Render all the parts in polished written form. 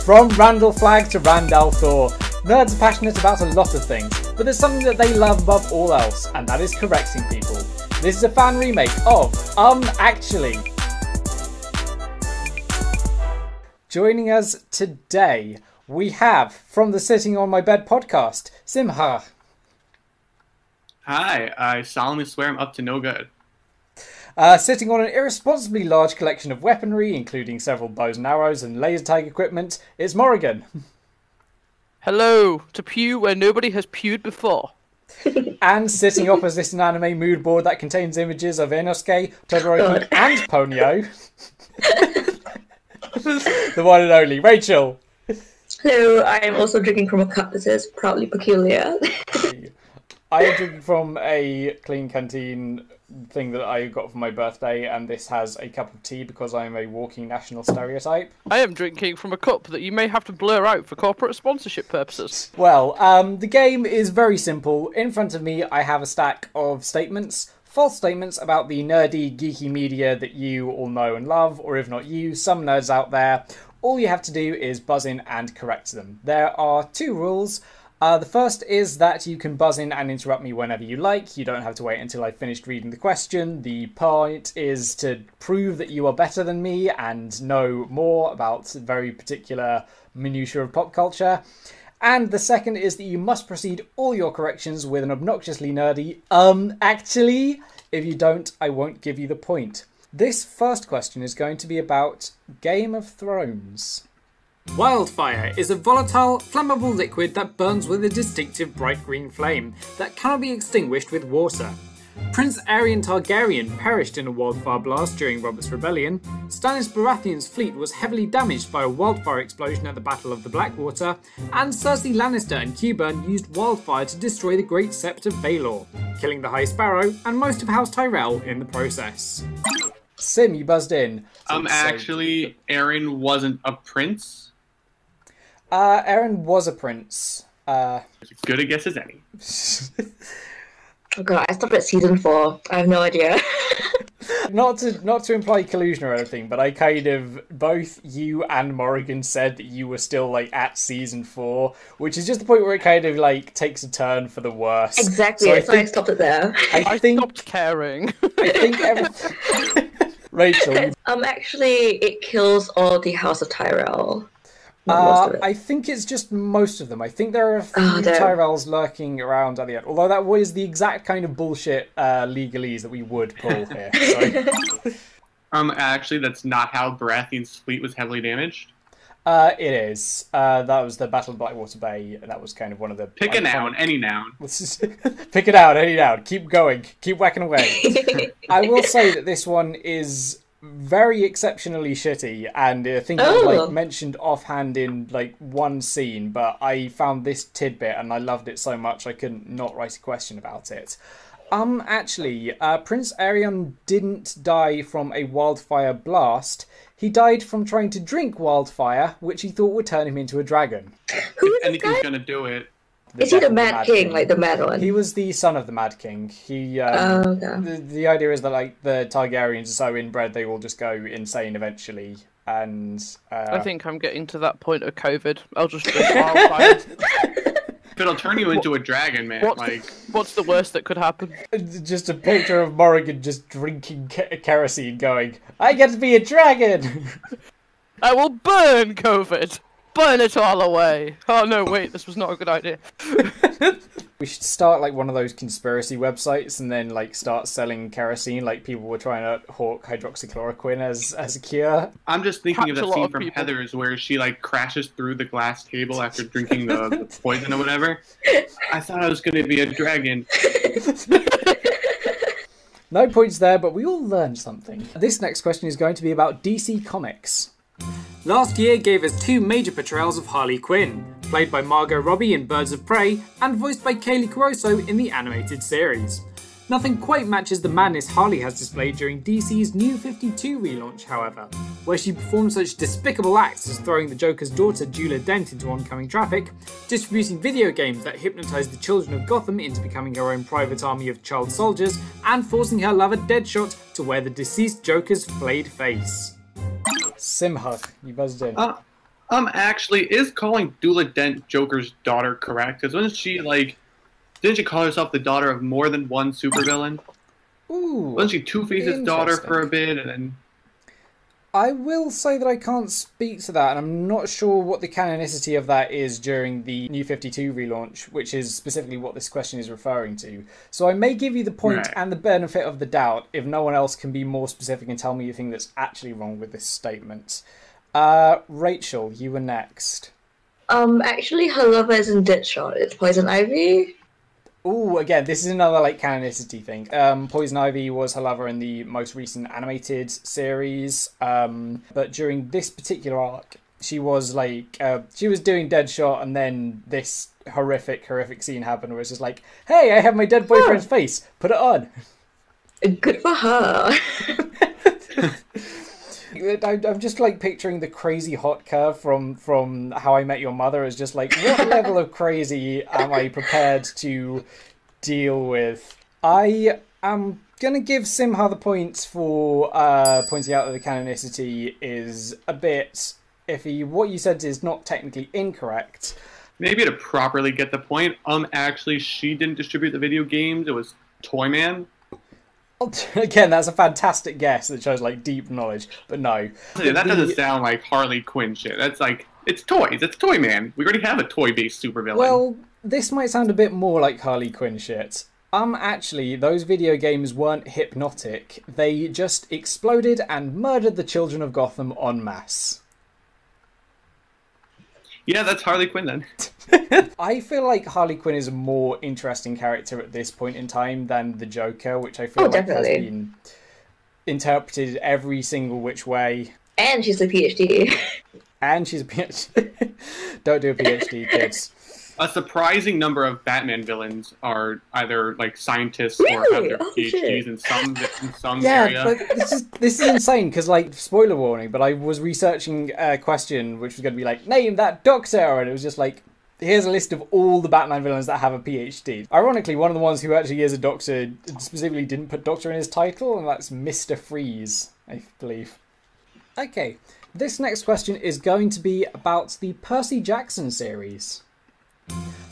From Randall Flagg to Randall Thor, nerds are passionate about a lot of things, but there's something that they love above all else, and that is correcting people. This is a fan remake of Actually. Joining us today, we have, from the Sitting on My Bed podcast, Simha. Hi, I solemnly swear I'm up to no good. Sitting on an irresponsibly large collection of weaponry, including several bows and arrows and laser tag equipment, it's Morrigan. Hello, to pew where nobody has pewed before. And sitting opposite an anime mood board that contains images of Inosuke, Todoroki, and Ponyo, the one and only Rachel. Hello, I am also drinking from a cup that says proudly peculiar. I am drinking from a clean canteen thing that I got for my birthday, and this has a cup of tea because I am a walking national stereotype. I am drinking from a cup that you may have to blur out for corporate sponsorship purposes. Well, the game is very simple. In front of me, I have a stack of statements. False statements about the nerdy, geeky media that you all know and love, or if not you, some nerds out there. All you have to do is buzz in and correct them. There are two rules. The first is that you can buzz in and interrupt me whenever you like. You don't have to wait until I've finished reading the question. The point is to prove that you are better than me and know more about very particular minutiae of pop culture. And the second is that you must proceed all your corrections with an obnoxiously nerdy, actually. If you don't, I won't give you the point. This first question is going to be about Game of Thrones. Wildfire is a volatile, flammable liquid that burns with a distinctive bright green flame that cannot be extinguished with water. Prince Aerion Targaryen perished in a wildfire blast during Robert's Rebellion. Stannis Baratheon's fleet was heavily damaged by a wildfire explosion at the Battle of the Blackwater, and Cersei Lannister and Qyburn used wildfire to destroy the Great Sept of Baelor, killing the High Sparrow and most of House Tyrell in the process. Sim, you buzzed in. Actually, Aerion wasn't a prince. Aerion was a prince. As good a guess as any. Oh god, I stopped at season 4. I have no idea. Not to imply collusion or anything, but I kind of, both you and Morrigan said that you were still like at season 4, which is just the point where it kind of like takes a turn for the worse. Exactly, so I stopped it there. I think stopped caring. I think everything. Rachel. Actually, it kills all the House of Tyrell. Most of it. I think it's just most of them. I think there are a few Tyrells lurking around at the end. Although that was the exact kind of bullshit legalese that we would pull here. So. Actually, that's not how Baratheon's fleet was heavily damaged. It is. That was the Battle of Blackwater Bay, and that was kind of one of the... Pick a noun, any noun. Pick it out, any noun. Keep going. Keep whacking away. I will say that this one is very exceptionally shitty, and I think it was like mentioned offhand in like one scene, but I found this tidbit and I loved it so much I couldn't not write a question about it. Actually, Prince Aerion didn't die from a wildfire blast. He died from trying to drink wildfire, which he thought would turn him into a dragon. If anything's gonna do it. Is he the Mad King, like the Mad one? He was the son of the Mad King. He, the idea is that like the Targaryens are so inbred, they will just go insane eventually. And I think I'm getting to that point of COVID. I'll just drink wildfire. But it'll turn you into a dragon, man. What's the worst that could happen? Just a picture of Morrigan just drinking kerosene, going, "I get to be a dragon." I will burn COVID. Burn it all away. Oh no, wait, this was not a good idea. We should start like one of those conspiracy websites and then like start selling kerosene like people were trying to hawk hydroxychloroquine as a cure. I'm just thinking of the scene from Heathers where she like crashes through the glass table after drinking the poison or whatever. I thought I was going to be a dragon. No points there, but we all learned something. This next question is going to be about DC Comics. Last year gave us two major portrayals of Harley Quinn, played by Margot Robbie in Birds of Prey and voiced by Kaylee Cuoco in the animated series. Nothing quite matches the madness Harley has displayed during DC's New 52 relaunch, however, where she performed such despicable acts as throwing the Joker's daughter Julia Dent into oncoming traffic, distributing video games that hypnotised the children of Gotham into becoming her own private army of child soldiers, and forcing her lover Deadshot to wear the deceased Joker's flayed face. Simha, you buzzed in. Actually, is calling Dula Dent Joker's daughter correct? Because wasn't she, like, didn't she call herself the daughter of more than one supervillain? Ooh. Wasn't she Two-Face's daughter for a bit, and then... I will say that I can't speak to that, and I'm not sure what the canonicity of that is during the New 52 relaunch, which is specifically what this question is referring to. So I may give you the point and the benefit of the doubt if no one else can be more specific and tell me the thing that's actually wrong with this statement. Rachel, you were next. Actually, her lover isn't Deadshot. It's Poison Ivy. Ooh, again, this is another like canonicity thing. Poison Ivy was her lover in the most recent animated series, but during this particular arc, she was like she was doing Deadshot, and then this horrific scene happened where it's just like, "Hey, I have my dead boyfriend's face. Put it on." Good for her. I'm just like picturing the crazy hot curve from How I Met Your Mother as just like, what level of crazy am I prepared to deal with? I am gonna give Simha the points for pointing out that the canonicity is a bit iffy. What you said is not technically incorrect. Maybe to properly get the point, actually she didn't distribute the video games, it was Toyman. Again, that's a fantastic guess that shows like deep knowledge, but no. Yeah, that doesn't sound like Harley Quinn shit. That's like, it's toys. It's Toyman. We already have a toy-based supervillain. Well, this might sound a bit more like Harley Quinn shit. Actually, those video games weren't hypnotic. They just exploded and murdered the children of Gotham en masse. Yeah, that's Harley Quinn then. I feel like Harley Quinn is a more interesting character at this point in time than the Joker, which I feel like has been interpreted every single which way. And she's a PhD. And she's a PhD. Don't do a PhD, kids. A surprising number of Batman villains are either like scientists or have their PhDs in some area. Yeah, but this is insane because, like, spoiler warning, but I was researching a question which was going to be like, name that doctor, and it was just like, here's a list of all the Batman villains that have a PhD. Ironically, one of the ones who actually is a doctor specifically didn't put doctor in his title, and that's Mr. Freeze, I believe. Okay, this next question is going to be about the Percy Jackson series.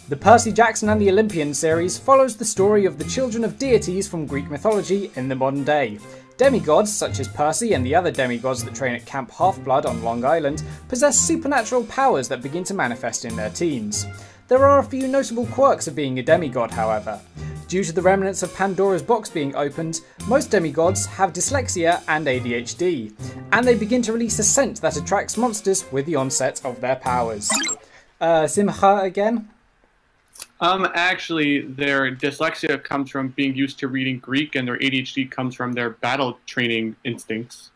The Percy Jackson and the Olympian series follows the story of the children of deities from Greek mythology in the modern day. Demigods, such as Percy and the other demigods that train at Camp Half-Blood on Long Island, possess supernatural powers that begin to manifest in their teens. There are a few notable quirks of being a demigod, however. Due to the remnants of Pandora's box being opened, most demigods have dyslexia and ADHD, and they begin to release a scent that attracts monsters with the onset of their powers. Simha again? Actually, their dyslexia comes from being used to reading Greek, and their ADHD comes from their battle training instincts.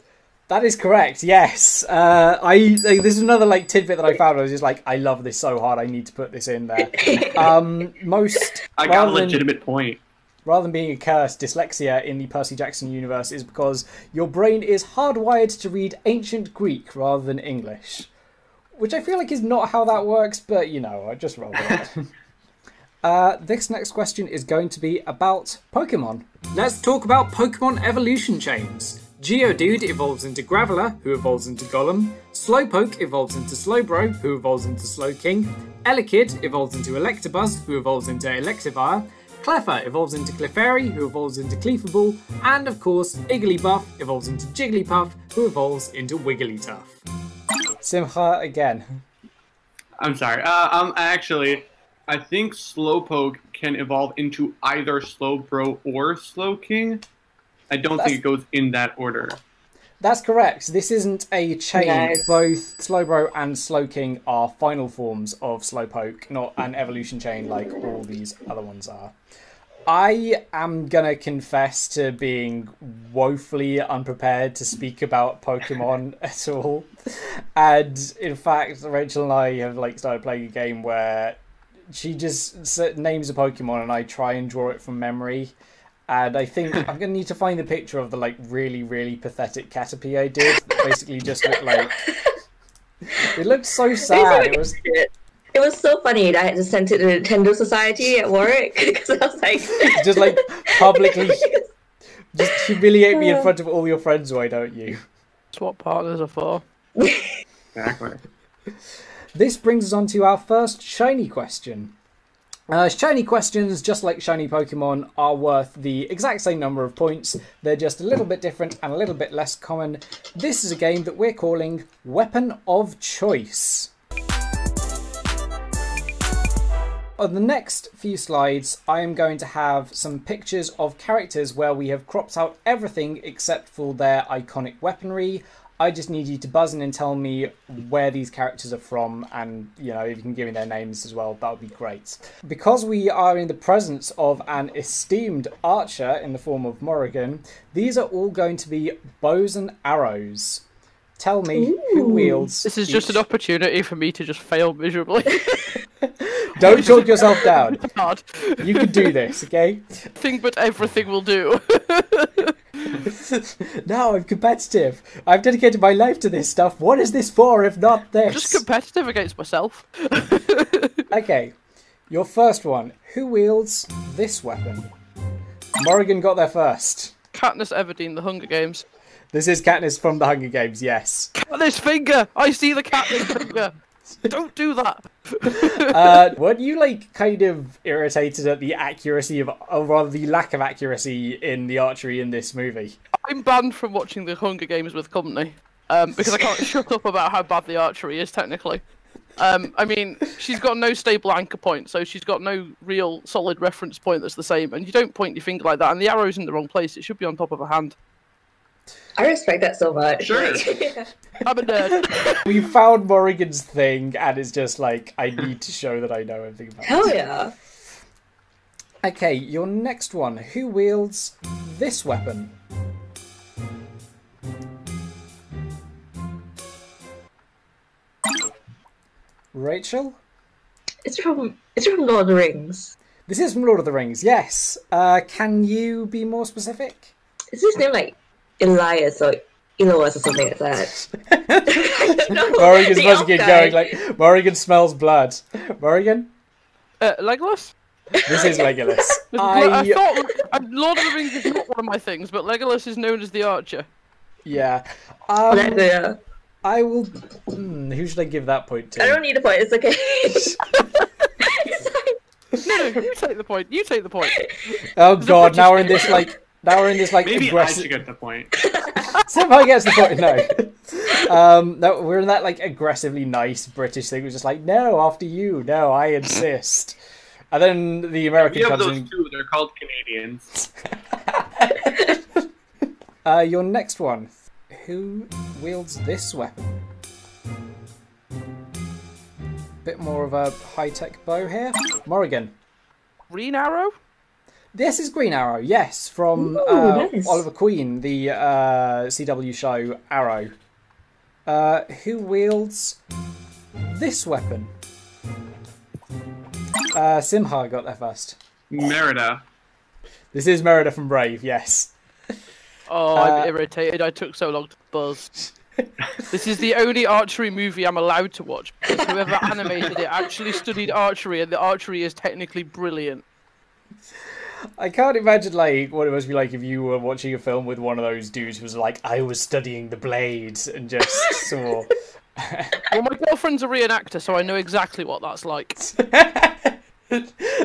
That is correct, yes. This is another like tidbit that I found. I was just like, I love this so hard, I need to put this in there. I got a legitimate point. Rather than being a curse, dyslexia in the Percy Jackson universe is because your brain is hardwired to read ancient Greek rather than English. Which I feel like is not how that works, but you know, I just roll with it. This next question is going to be about Pokemon. Let's talk about Pokemon evolution chains. Geodude evolves into Graveler, who evolves into Golem. Slowpoke evolves into Slowbro, who evolves into Slowking. Elekid evolves into Electabuzz, who evolves into Electivire. Cleffa evolves into Clefairy, who evolves into Cleefable. And of course, Igglybuff evolves into Jigglypuff, who evolves into Wigglytuff. Simha again. I'm sorry. Actually, I think Slowpoke can evolve into either Slowbro or Slowking. I don't think it goes in that order. That's correct. This isn't a chain. Nice. Both Slowbro and Slowking are final forms of Slowpoke, not an evolution chain like all these other ones are. I am gonna confess to being woefully unprepared to speak about Pokemon at all. And in fact, Rachel and I have started playing a game where she just names a Pokemon and I try and draw it from memory. And I think I'm going to need to find the picture of the really, really pathetic Caterpie I did. That basically just looked like... It looked so sad. It was so funny that I had to send it to the Nintendo Society at work. Because I was like... Just publicly... Just humiliate me in front of all your friends, why don't you? That's what partners are for. Exactly. This brings us on to our first shiny question. Shiny questions, just like shiny Pokemon, are worth the exact same number of points. They're just a little bit different and a little bit less common. This is a game that we're calling Weapon of Choice. On the next few slides, I am going to have some pictures of characters where we have cropped out everything except for their iconic weaponry. I just need you to buzz in and tell me where these characters are from, and you know, if you can give me their names as well, that would be great. Because we are in the presence of an esteemed archer in the form of Morrigan, these are all going to be bows and arrows. Tell me who wields This is just an opportunity for me to just fail miserably. Don't talk yourself down. Hard. You can do this, okay? Thing but everything will do. Now I'm competitive. I've dedicated my life to this stuff. What is this for if not this? Just competitive against myself. Okay, your first one. Who wields this weapon? Morrigan got there first. Katniss Everdeen, The Hunger Games. This is Katniss from The Hunger Games, yes. Katniss finger! I see the Katniss finger! Don't do that! Weren't you, like, kind of irritated at the accuracy of, or rather the lack of accuracy in the archery in this movie? I'm banned from watching The Hunger Games with company. Because I can't shut up about how bad the archery is, technically. I mean, she's got no stable anchor point, so she's got no real solid reference point that's the same, and you don't point your finger like that, and the arrow's in the wrong place, it should be on top of a hand. I respect that so much. Sure. I'm a nerd. We found Morrigan's thing, and it's just like, I need to show that I know everything about it. Hell yeah. Okay, your next one. Who wields this weapon? Rachel? It's from Lord of the Rings. This is from Lord of the Rings, yes. Can you be more specific? Is his name like Elias or Eloas or something like that? Morrigan's The supposed to elf get guy. going like, Morrigan smells blood. Morrigan? Legolas? This is Legolas. I thought Lord of the Rings is not one of my things, but Legolas is known as the Archer. Yeah. Yeah. I will... who should I give that point to? I don't need a point, it's okay. It's fine. No, you take the point. You take the point. Oh god, now we're in this like... Now we're in this like Maybe I aggressive... should get the point. Somebody gets the point, no. No, we're in that like aggressively nice British thing. We're just like, no, after you. No, I insist. And then the American We have comes those in... two. They're called Canadians. Your next one. Who wields this weapon? Bit more of a high-tech bow here. Morrigan. Green Arrow? This is Green Arrow, yes, from nice. Oliver Queen, the CW show Arrow. Who wields this weapon? Simha got there first. Merida. This is Merida from Brave, yes. Oh, I'm irritated. I took so long to buzz. This is the only archery movie I'm allowed to watch, because whoever animated it actually studied archery, and the archery is technically brilliant. I can't imagine like what it must be like if you were watching a film with one of those dudes who was like, I was studying the blades and just saw. Well, my girlfriend's a reenactor, so I know exactly what that's like.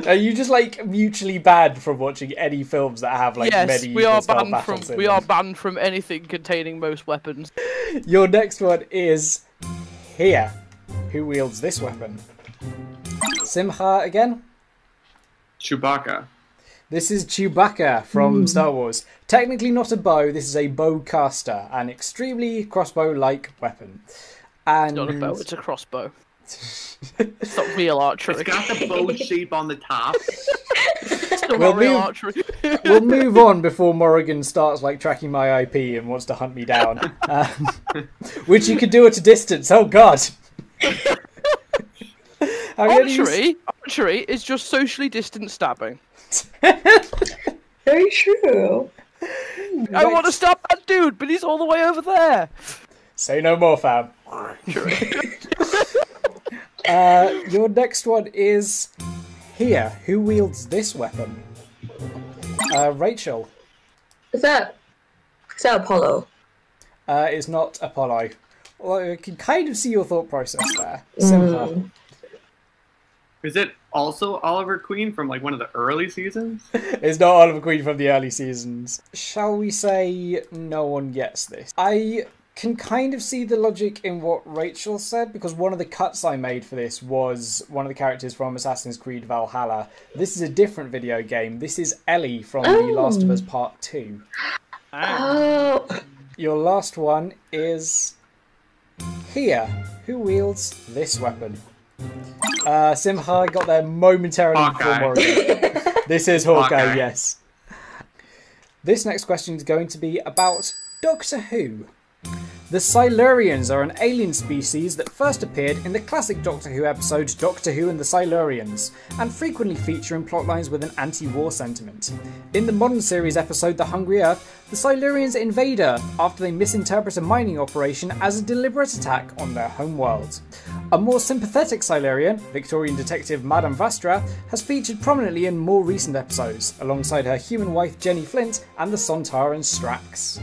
Are you just like mutually banned from watching any films that have like Yes, medieval we are style banned battles from in we them? are banned from anything containing most weapons. Your next one is here. Who wields this weapon? Simha again? Chewbacca. This is Chewbacca from Star Wars. Technically not a bow, this is a bowcaster, an extremely crossbow-like weapon. And Not a bow, it's a crossbow. It's not real archery. It's got the bow shape on the top. It's not We'll real move- archery. we'll move on before Morrigan starts like tracking my IP and wants to hunt me down. Which you can do at a distance, oh god! Archery is just socially distant stabbing. Very true. I want to stab that dude, but he's all the way over there. Say no more, fam. Your next one is here. Who wields this weapon? Rachel. Is that Apollo? It's not Apollo. Well, I can kind of see your thought process there. Simha. Is it also Oliver Queen from like one of the early seasons? It's not Oliver Queen from the early seasons. Shall we say no one gets this? I can kind of see the logic in what Rachel said, because one of the cuts I made for this was one of the characters from Assassin's Creed Valhalla. This is a different video game. This is Ellie from The Last of Us Part 2. Oh. Your last one is here. Who wields this weapon? Simha got there momentarily before Morrigan. This is Hawkeye, yes. This next question is going to be about Doctor Who. The Silurians are an alien species that first appeared in the classic Doctor Who episode Doctor Who and the Silurians, and frequently feature in plotlines with an anti-war sentiment. In the modern series episode The Hungry Earth, the Silurians invade Earth after they misinterpret a mining operation as a deliberate attack on their homeworld. A more sympathetic Silurian, Victorian detective Madame Vastra, has featured prominently in more recent episodes, alongside her human wife Jenny Flint and the Sontaran Strax.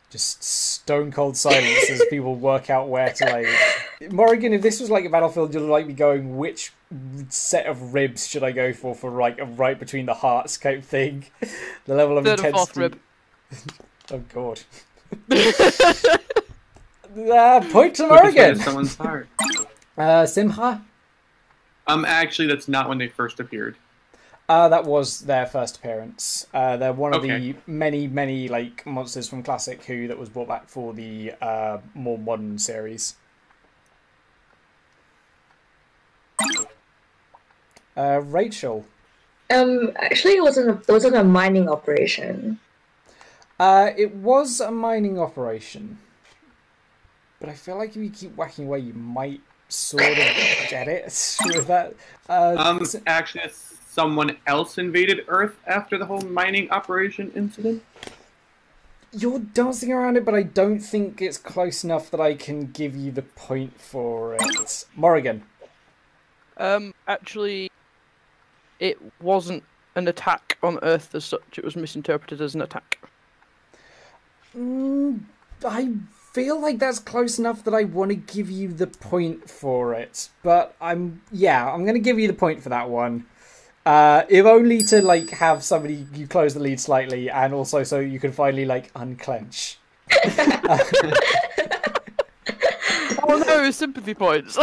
Just stone cold silence as people work out where to lay. Morrigan, if this was like a Battlefield, you'd like me going, which set of ribs should I go for like a right between the hearts type thing? The level of Third intensity. and fourth rib. Oh god. Point to Morrigan. Someone's heart. Simha? Actually, that's not when they first appeared. That was their first appearance. They're one of Okay. the many like monsters from Classic Who that was brought back for the more modern series. Rachel. Actually, it wasn't a mining operation. It was a mining operation, but I feel like if you keep whacking away, you might sort of get it with that. Actually, someone else invaded Earth after the whole mining operation incident. You're dancing around it, but I don't think it's close enough that I can give you the point for it. Morrigan. Actually, it wasn't an attack on Earth as such. It was misinterpreted as an attack. I feel like that's close enough that I want to give you the point for it, but I'm going to give you the point for that one. If only to like have somebody you close the lead slightly, and also so you can finally like unclench. Oh no, it's sympathy points.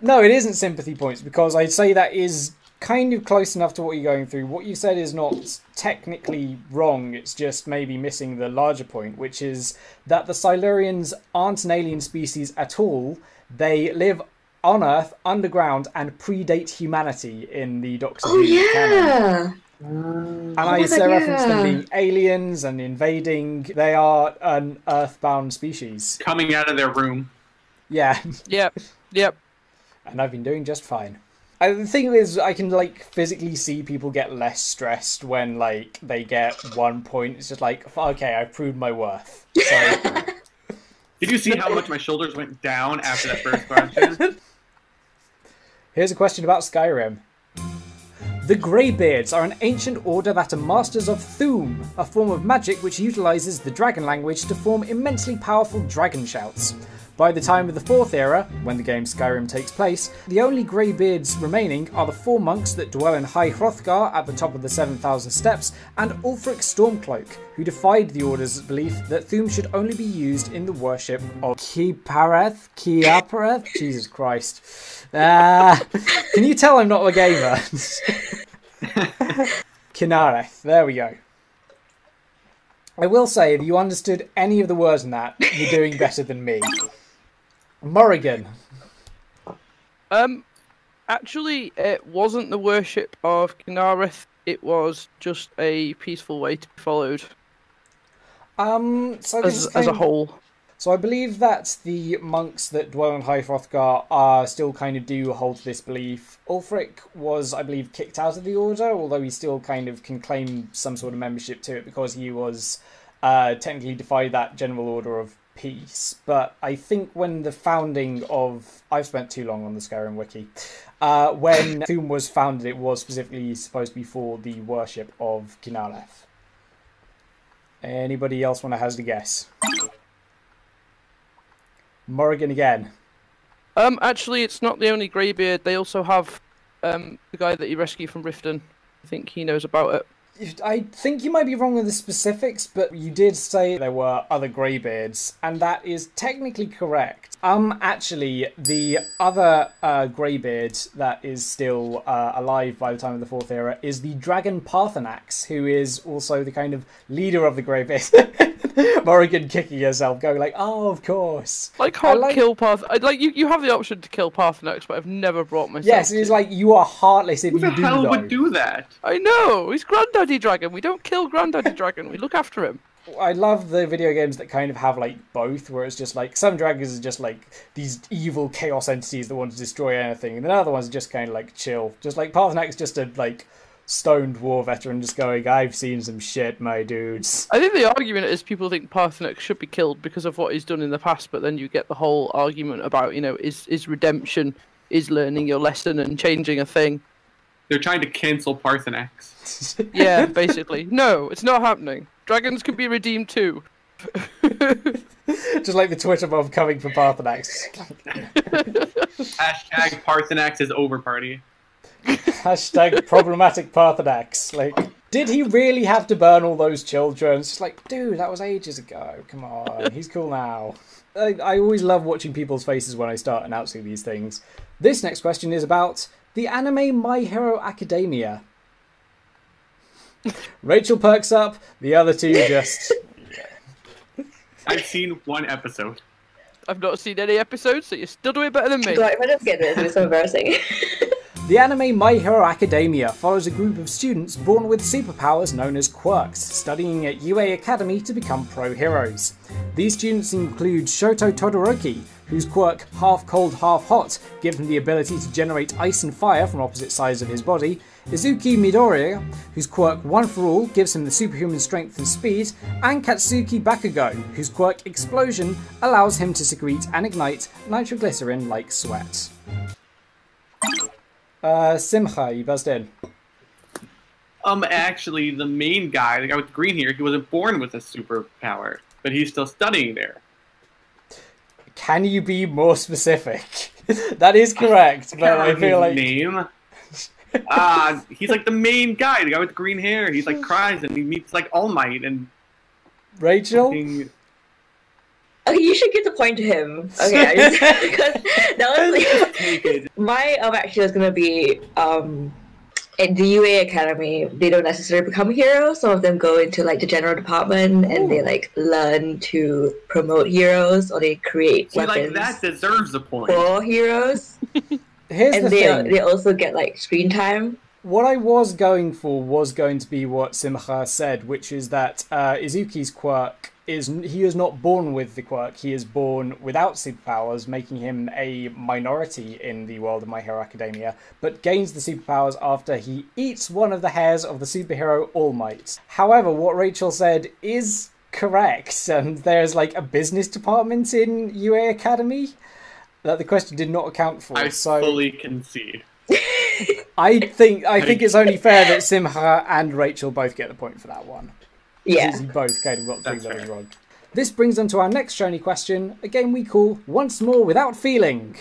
No, it isn't sympathy points, because I'd say that is kind of close enough to what you're going through. What you said is not technically wrong, it's just maybe missing the larger point, which is that the Silurians aren't an alien species at all. They live on Earth, underground, and predate humanity in the Doctor Who canon. And I reference them being aliens and invading. They are an Earthbound species. Coming out of their room. Yeah. Yep. And I've been doing just fine. The thing is, I can like physically see people get less stressed when like they get 1 point. It's just like, okay, I've proved my worth. So... Did you see how much my shoulders went down after that first question? Here's a question about Skyrim. The Greybeards are an ancient order that are masters of Thu'um, a form of magic which utilises the dragon language to form immensely powerful dragon shouts. By the time of the 4th era, when the game Skyrim takes place, the only Greybeards remaining are the 4 monks that dwell in High Hrothgar at the top of the 7,000 steps, and Ulfric Stormcloak, who defied the Order's belief that Thu'um should only be used in the worship of Kipareth? Jesus Christ. Can you tell I'm not a gamer? Kinareth, there we go. I will say, if you understood any of the words in that, you're doing better than me. Morrigan. Actually, it wasn't the worship of Kinareth. It was just a peaceful way to be followed. So as a whole. So I believe that the monks that dwell in High Hrothgar are still kind of do hold to this belief. Ulfric was, I believe, kicked out of the order, although he still kind of can claim some sort of membership to it because he was technically defied that general order of peace. But I think when the founding of... I've spent too long on the Skyrim wiki. When Thu'um was founded, it was specifically supposed to be for the worship of Kinareth. Anybody else want to hazard a guess? Morrigan again. Actually, it's not the only Greybeard. They also have the guy that you rescue from Riften. I think he knows about it. I think you might be wrong with the specifics, but you did say there were other Greybeards, and that is technically correct. Actually, the other Greybeard that is still alive by the time of the Fourth Era is the Dragon Parthenax, who is also the kind of leader of the Greybeard. Morrigan kicking herself, going like, "Oh, of course." I can't kill you have the option to kill Parthenax, but I've never brought myself. Yes, it's like you are heartless if Who you the do. hell though. would do that? I know, he's Granddaddy Dragon. We don't kill Granddaddy Dragon. We look after him. I love the video games that kind of have like both, where it's just like some dragons are just like these evil chaos entities that want to destroy anything, and then other ones are just kind of like chill. Just like Parthenax, just a like stoned war veteran, just going, "I've seen some shit, my dudes." I think the argument is people think Parthenax should be killed because of what he's done in the past, but then you get the whole argument about, you know, is redemption, is learning your lesson and changing a thing. They're trying to cancel Parthenax. Yeah, basically. No, it's not happening. Dragons can be redeemed too. Just like the Twitter mob coming for Parthenax. Hashtag Parthenax is over party. Hashtag problematic Parthenax. Like, did he really have to burn all those children? It's just like, dude, that was ages ago. Come on, he's cool now. I always love watching people's faces when I start announcing these things. This next question is about the anime My Hero Academia. Rachel perks up, the other two just... I've seen one episode. I've not seen any episodes, so you're still doing better than me. God, if I just get this, it's so embarrassing. The anime My Hero Academia follows a group of students born with superpowers known as quirks, studying at UA Academy to become pro-heroes. These students include Shoto Todoroki, whose quirk Half Cold Half Hot gives him the ability to generate ice and fire from opposite sides of his body, Izuki Midoriya, whose quirk One for All gives him the superhuman strength and speed, and Katsuki Bakugo, whose quirk Explosion allows him to secrete and ignite nitroglycerin like sweat. Simcha, you buzzed in. Actually, the main guy, the guy with the green hair, he wasn't born with a superpower, but he's still studying there. Can you be more specific? That is correct, but I feel like... name. He's like the main guy, the guy with the green hair. He's like cries and he meets like All Might and... Rachel? fucking- Okay, you should give the point to him. Okay, that was like... Take it. My actually was gonna be at the UA Academy. They don't necessarily become heroes. Some of them go into like the general department and they like learn to promote heroes, or they create See, weapons like that deserves a point. for heroes. Here's And the thing. they also get like screen time. What I was going for was going to be what Simcha said, which is that Izuki's quirk he is not born with the quirk, he is born without superpowers, making him a minority in the world of My Hero Academia, but gains the superpowers after he eats one of the hairs of the superhero All Might. However, what Rachel said is correct, and there's like a business department in UA Academy that the question did not account for. I so fully concede. I think it's only fair that Simcha and Rachel both get the point for that one. Yeah. Because you both kind of got things That's that fair. wrong. This brings on to our next shiny question, a game we call Once More Without Feeling.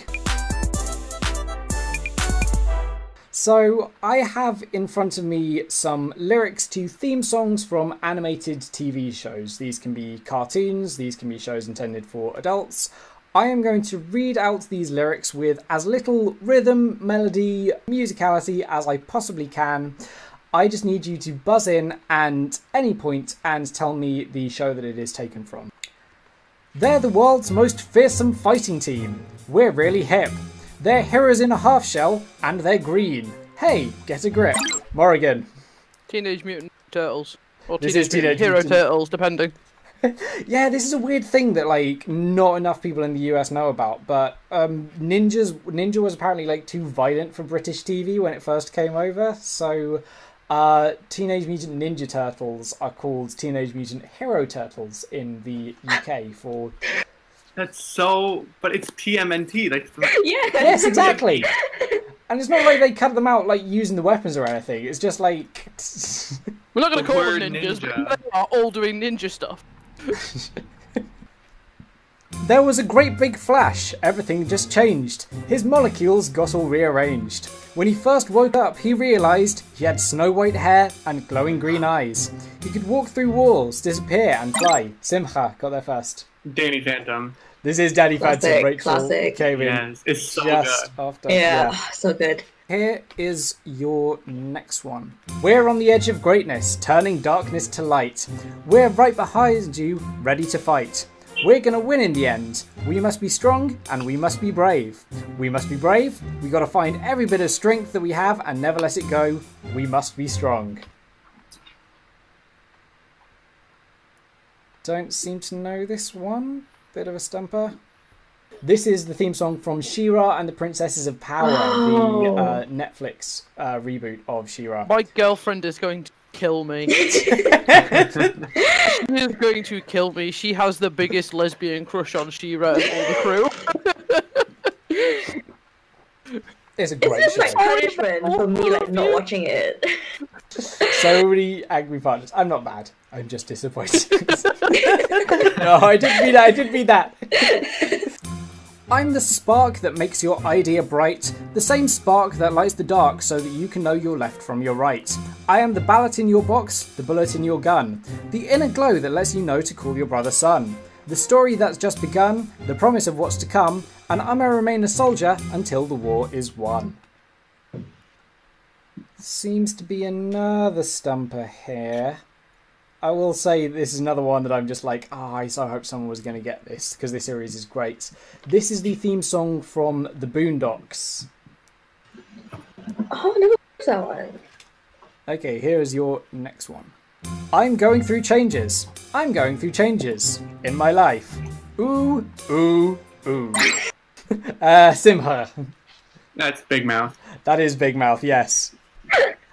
So, I have in front of me some lyrics to theme songs from animated TV shows. These can be cartoons, these can be shows intended for adults. I am going to read out these lyrics with as little rhythm, melody, musicality as I possibly can. I just need you to buzz in at any point and tell me the show that it is taken from. They're the world's most fearsome fighting team. We're really hip. They're heroes in a half shell, and they're green. Hey, get a grip. Morrigan. Teenage Mutant Turtles. Or This is Teenage Mutant Teenage Hero Mutant- Turtles, depending. Yeah, this is a weird thing that like not enough people in the US know about, but Ninja was apparently like too violent for British TV when it first came over, so Teenage Mutant Ninja Turtles are called Teenage Mutant Hero Turtles in the UK for... That's so... But it's TMNT. Like, Yeah. Yes, exactly! And it's not like they cut them out like using the weapons or anything, it's just like... We're not going to The call them word ninjas, ninja. but they are all doing ninja stuff. There was a great big flash, everything just changed. His molecules got all rearranged. When he first woke up, he realised he had snow white hair and glowing green eyes. He could walk through walls, disappear and fly. Simcha got there first. Danny Phantom. This is Danny Phantom. Rachel classic. came in Yes, it's so just good. after. Yeah, so good. Here is your next one. We're on the edge of greatness, turning darkness to light. We're right behind you, ready to fight. We're gonna win in the end. We must be strong and we must be brave. We must be brave. We gotta find every bit of strength that we have and never let it go. We must be strong. Don't seem to know this one. Bit of a stumper. This is the theme song from She-Ra and the Princesses of Power, the Netflix reboot of She-Ra. My girlfriend is going to kill me. She is going to kill me. She has the biggest lesbian crush on She-Ra and all the crew. It's a great It's show. like punishment for me like not watching it. So many angry partners. I'm not mad. I'm just disappointed. No, I didn't mean that. I didn't mean that. I'm the spark that makes your idea bright, the same spark that lights the dark so that you can know your left from your right. I am the ballot in your box, the bullet in your gun, the inner glow that lets you know to call your brother son, the story that's just begun, the promise of what's to come, and I'm gonna remain a soldier until the war is won. Seems to be another stumper here. I will say this is another one that I'm just like, I so hope someone was going to get this, because this series is great. This is the theme song from The Boondocks. Oh, I never watched that one. Okay, here is your next one. I'm going through changes. I'm going through changes in my life. Ooh, ooh, ooh. Simha. That's Big Mouth. That is Big Mouth, yes.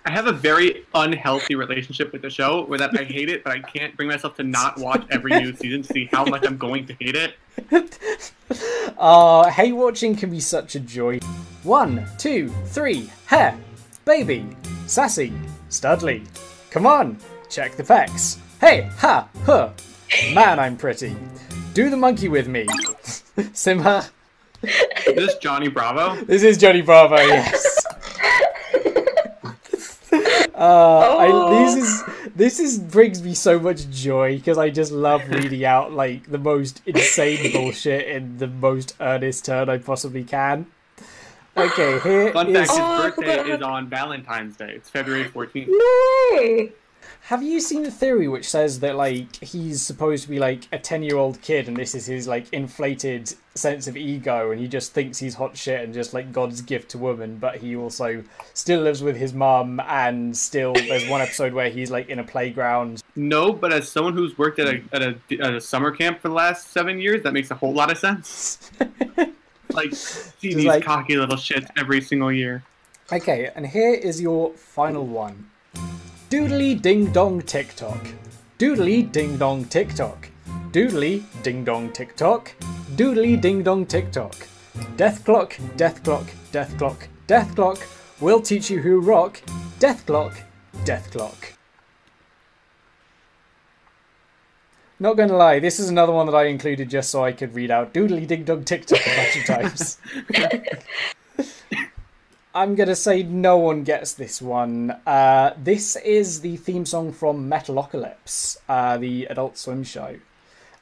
I have a very unhealthy relationship with the show where that I hate it, but I can't bring myself to not watch every new season to see how much I'm going to hate it. Hate watching can be such a joy. 1, 2, 3, hair, baby, sassy, studly. Come on, check the pecs. Hey, ha, huh. Man, I'm pretty. Do the monkey with me. Simha. Is this Johnny Bravo? This is Johnny Bravo, yes. This brings me so much joy because I just love reading out like the most insane bullshit in the most earnest turn I possibly can. Okay, here Fun is... fact, his birthday is on Valentine's Day. It's February 14th. Yay! Have you seen the theory which says that like he's supposed to be like a 10-year-old kid and this is his like inflated sense of ego and he just thinks he's hot shit and just like God's gift to woman, but he also still lives with his mum and still there's one episode where he's like in a playground. No, but as someone who's worked at a summer camp for the last 7 years, that makes a whole lot of sense. Like, see Just these like- cocky little shits every single year. Okay, and here is your final one. Doodly ding dong TikTok. Doodly ding dong TikTok. Doodly ding dong TikTok. Doodly ding dong TikTok. Death clock, death clock, death clock, death clock. We'll teach you who rock. Death clock, death clock. Not gonna lie, this is another one that I included just so I could read out Doodly ding dong TikTok a bunch of times. I'm gonna say no one gets this one. This is the theme song from Metalocalypse, the Adult Swim show.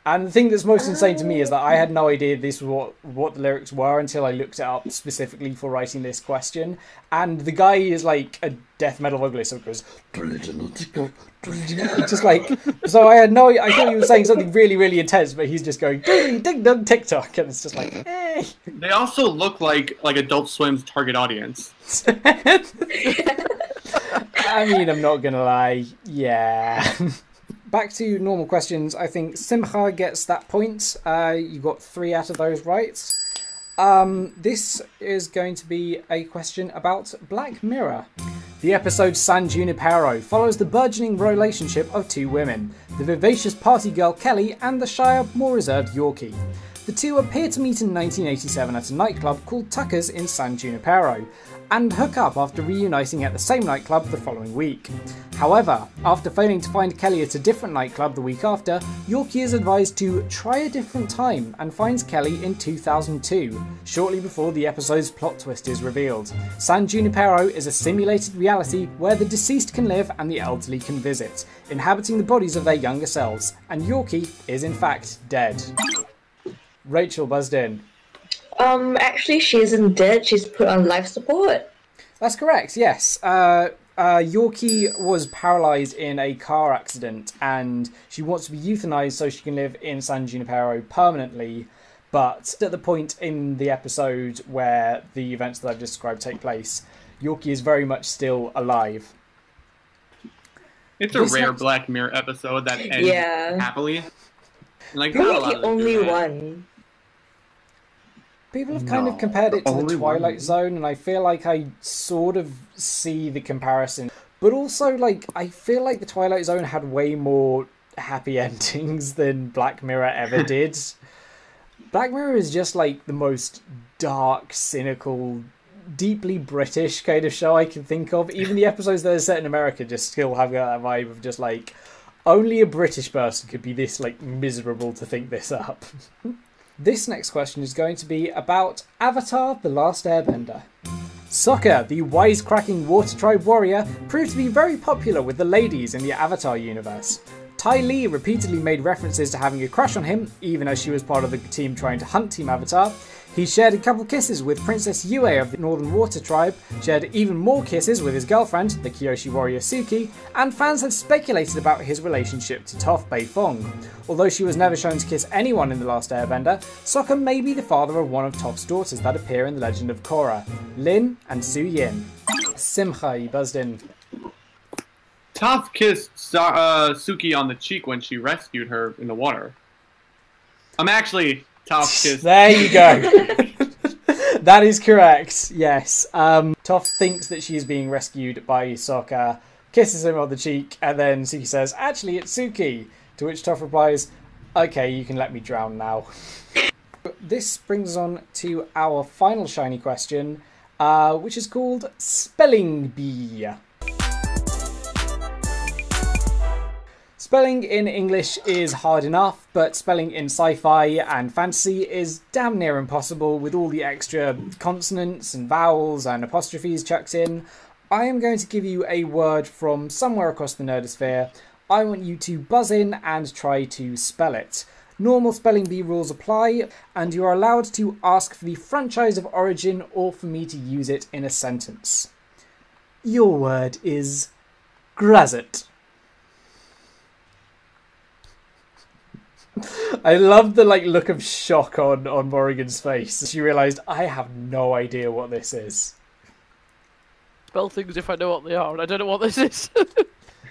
And the thing that's most insane to me is that I had no idea this was what the lyrics were until I looked it up specifically for writing this question. And the guy is like a death metal vocalist, so it goes... It's just like... So I thought he was saying something really, really intense, but he's just going, ding dong TikTok, and it's just like, hey. They also look like Adult Swim's target audience. I mean, I'm not gonna lie, yeah. Back to normal questions. I think Simcha gets that point. You got 3 out of those right. This is going to be a question about Black Mirror. The episode San Junipero follows the burgeoning relationship of 2 women, the vivacious party girl Kelly and the shyer, more reserved Yorkie. The two appear to meet in 1987 at a nightclub called Tucker's in San Junipero, and hook up after reuniting at the same nightclub the following week. However, after failing to find Kelly at a different nightclub the week after, Yorkie is advised to try a different time and finds Kelly in 2002, shortly before the episode's plot twist is revealed. San Junipero is a simulated reality where the deceased can live and the elderly can visit, inhabiting the bodies of their younger selves, and Yorkie is in fact dead. Rachel buzzed in. Actually, she isn't dead. She's put on life support. That's correct, yes. Yorkie was paralysed in a car accident and she wants to be euthanized so she can live in San Junipero permanently. But at the point in the episode where the events that I've described take place, Yorkie is very much still alive. It's a rare Black Mirror episode that ends happily. Like, You're not the only one. People have kind of compared it to the Twilight Zone, and I feel like I sort of see the comparison. But also, like, I feel like the Twilight Zone had way more happy endings than Black Mirror ever did. Black Mirror is just, like, the most dark, cynical, deeply British kind of show I can think of. Even the episodes that are set in America just still have that vibe of just, like, only a British person could be this, like, miserable to think this up. This next question is going to be about Avatar: The Last Airbender. Sokka, the wisecracking water tribe warrior, proved to be very popular with the ladies in the Avatar universe. Ty Lee repeatedly made references to having a crush on him, even as she was part of the team trying to hunt Team Avatar. He shared a couple kisses with Princess Yue of the Northern Water Tribe, shared even more kisses with his girlfriend, the Kyoshi warrior Suki, and fans have speculated about his relationship to Toph Beifong. Although she was never shown to kiss anyone in The Last Airbender, Sokka may be the father of one of Toph's daughters that appear in The Legend of Korra, Lin and Su Yin. Simcha, you buzzed in. Toph kissed Suki on the cheek when she rescued her in the water. Toph kissed... There you go. That is correct, yes. Toph thinks that she's being rescued by Sokka, kisses him on the cheek, and then Suki says, actually, it's Suki. To which Toph replies, okay, you can let me drown now. This brings us on to our final shiny question, which is called Spelling Bee. Spelling in English is hard enough, but spelling in sci-fi and fantasy is damn near impossible with all the extra consonants and vowels and apostrophes chucked in. I am going to give you a word from somewhere across the nerdosphere. I want you to buzz in and try to spell it. Normal spelling bee rules apply, and you are allowed to ask for the franchise of origin or for me to use it in a sentence. Your word is Grazit. I love the look of shock on Morrigan's face. She realised, I have no idea what this is. Spell things if I know what they are, and I don't know what this is.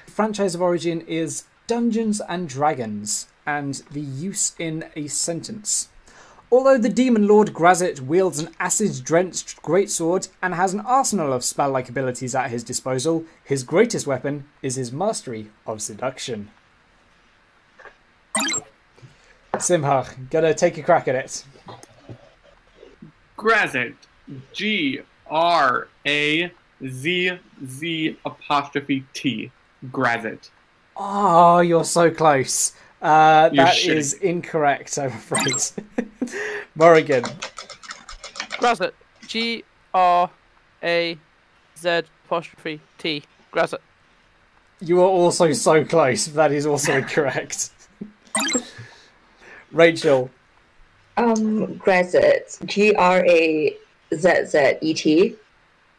Franchise of origin is Dungeons and Dragons, and the use in a sentence. Although the Demon Lord Grazit wields an acid-drenched greatsword and has an arsenal of spell-like abilities at his disposal, his greatest weapon is his mastery of seduction. Simha, gotta take a crack at it. Grazit. G-R-A-Z-Z'-T. Grazit. Oh, you're so close. That is incorrect, I'm afraid. Morrigan. Grazit. G-R-A-Z'-T. Grazit. You are also so close, but that is also incorrect. Rachel. Grazit. G-R-A-Z-Z-E-T.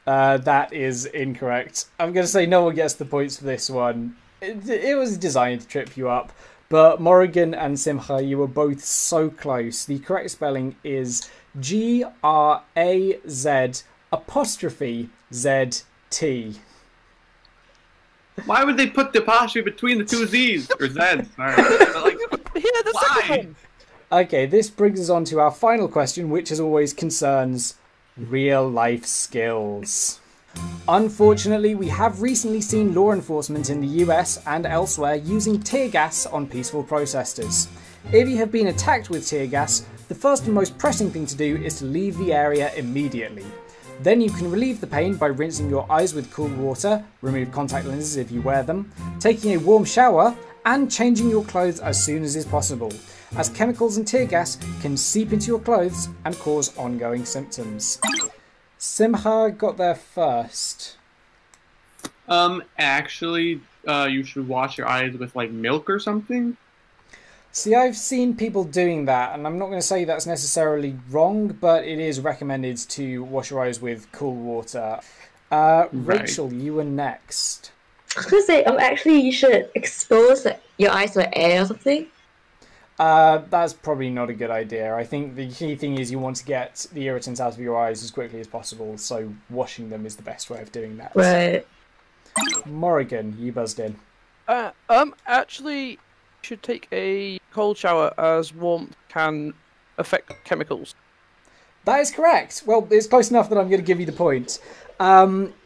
That is incorrect. I'm going to say no one gets the points for this one. It was designed to trip you up. But Morrigan and Simcha, you were both so close. The correct spelling is G-R-A-Z'-Z-T. Why would they put the apostrophe between the two Z's? Or Z's, sorry. Why? Okay, this brings us on to our final question, which as always concerns real-life skills. Unfortunately, we have recently seen law enforcement in the US and elsewhere using tear gas on peaceful protesters. If you have been attacked with tear gas, the first and most pressing thing to do is to leave the area immediately. Then you can relieve the pain by rinsing your eyes with cool water, remove contact lenses if you wear them, taking a warm shower, and changing your clothes as soon as is possible, as chemicals and tear gas can seep into your clothes and cause ongoing symptoms. Simha got there first. Actually, you should wash your eyes with like milk or something. See, I've seen people doing that, and I'm not going to say that's necessarily wrong, but it is recommended to wash your eyes with cool water. Rachel, you were next. I was gonna say, actually, you should expose your eyes to the air or something. That's probably not a good idea. I think the key thing is you want to get the irritants out of your eyes as quickly as possible, so washing them is the best way of doing that. Right. Morrigan, you buzzed in. Actually, you should take a cold shower as warmth can affect chemicals. That is correct. Well, it's close enough that I'm going to give you the point.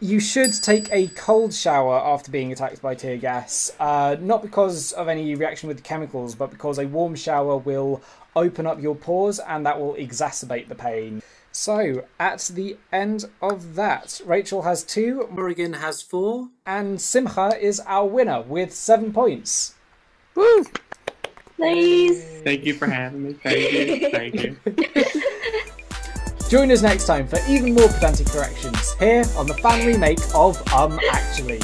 You should take a cold shower after being attacked by tear gas, not because of any reaction with the chemicals, but because a warm shower will open up your pores and that will exacerbate the pain. So, at the end of that, Rachel has 2, Morrigan has 4, and Simha is our winner with 7 points. Woo! Nice. Thank you for having me. Thank you. Thank you. Join us next time for even more pedantic corrections here on the fan remake of Actually.